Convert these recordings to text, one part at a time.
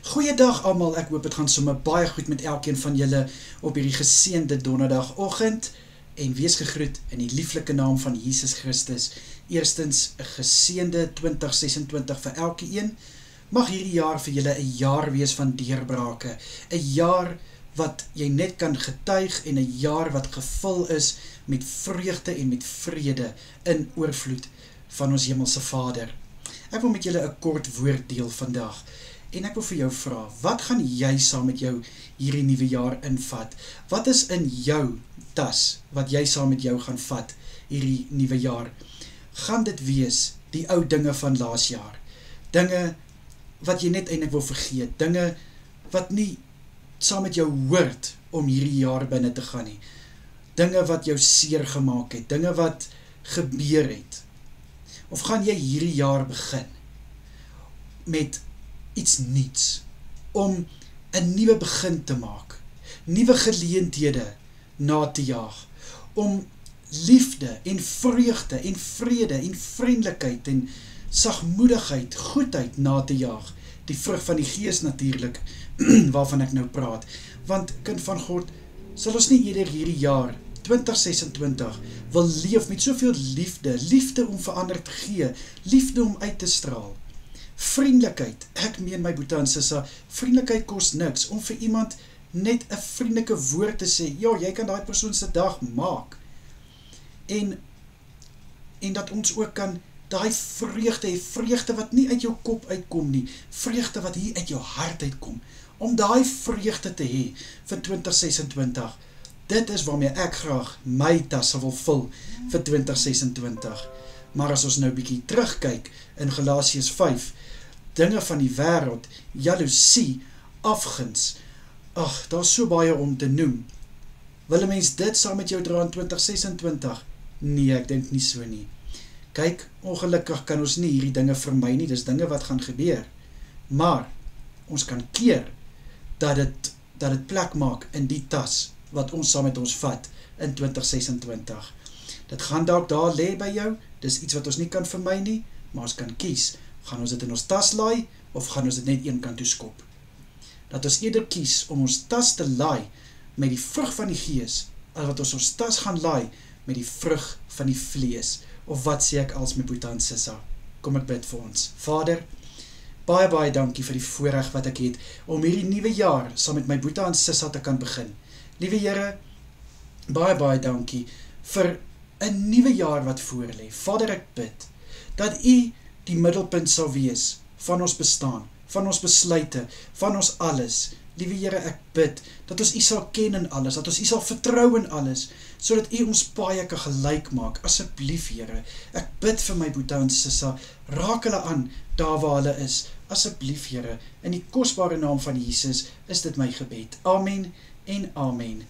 Goeiedag almal, ek hoop het gaan sommer baie goed met elkeen van julle op hierdie geseënde donderdagoggend en wees gegroet in die lieflike naam van Jesus Christus. Eerstens 'n geseënde 2026 vir elkeen. Mag hierdie jaar vir julle 'n jaar wees van deurbrake, 'n jaar wat jy net kan getuig en 'n jaar wat gevul is met vreugde en met vrede in oorvloed van ons hemelse Vader. Ek wil met julle 'n kort woord deel vandag. En ek wil vir jou vra, wat gaan jy saam met jou hierdie nuwe jaar invat? Wat is in jou tas wat jy saam met jou gaan vat hierdie nuwe jaar? Gaan dit wees die ou dinge van laas jaar? Dinge wat jy net eintlik wil vergeet, dinge wat nie saam met jou hoort om hierdie jaar binne te gaan nie. Dinge wat jou seer gemaak het, dinge wat gebeur het. Of gaan jy hierdie jaar begin met iets niets, om 'n nuwe begin te maak, nuwe geleenthede na te jaag, om liefde en vreugde en vrede en vriendelikheid en sagmoedigheid, goedheid na te jaag, die vrug van die Gees natuurlik, waarvan ek nou praat, want kind van God, sal ons nie eerder hierdie jaar, 2026, wil leef met soveel liefde, liefde om verander te gee, liefde om uit te straal, vriendelikheid, ek meen my boete en sissa, vriendelikheid kost niks, om vir iemand net 'n vriendelike woord te sê, ja, jy kan daai persoon se dag maak, en dat ons ook kan daai vreugde wat nie uit jou kop uitkom nie, vreugde wat hier uit jou hart uitkom, om daai vreugde te hê vir 2026, dit is waarmee ek graag my tas wil vul vir 2026, maar as ons nou bietjie terugkyk in Galasiërs 5, dinge van die wêreld, jaloesie, afguns, ag, daar is so baie om te noem. Wil 'n mens dit saam met jou dra in 2026? Nee, ek dink nie so nie. Kyk, ongelukkig kan ons nie hierdie dinge vermy nie, dis dinge wat gaan gebeur. Maar, ons kan keer dat dit plek maak in die tas wat ons saam met ons vat in 2026. Dit gaan dalk daar lê by jou, dis iets wat ons nie kan vermy nie, maar ons kan kies, gaan ons dit in ons tas laai, of gaan ons dit net een kant toe skop? Dat ons eerder kies om ons tas te laai met die vrug van die Gees, as wat ons tas gaan laai met die vrug van die vlees, of wat sê ek als my boete en sissa? Kom ek bid vir ons. Vader, baie dankie vir die voorreg wat ek het, om hierdie nuwe jaar saam met my boete en sissa te kan begin. Liewe Here, baie dankie vir 'n nuwe jaar wat voor lê. Vader, ek bid dat U die middelpunt sal wees van ons bestaan, van ons besluite, van ons alles. Liewe Here, ek bid dat ons U sal ken in alles, dat ons U sal vertrou in alles, sodat U ons paie kan gelyk maak. Asseblief, Here, ek bid vir my boete en sissa, raak hulle aan daar waar hulle is. Asseblief, Here, in die kosbare naam van Jesus is dit my gebed. Amen en amen.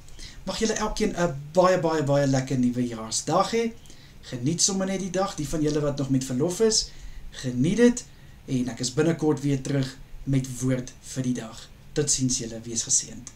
Mag julle elkeen 'n baie lekker nuwe jaarsdag hê. Geniet sommer net die dag, die van julle wat nog met verlof is, geniet dit, en ek is binnekort weer terug met woord vir die dag. Totsiens julle, wees geseënd.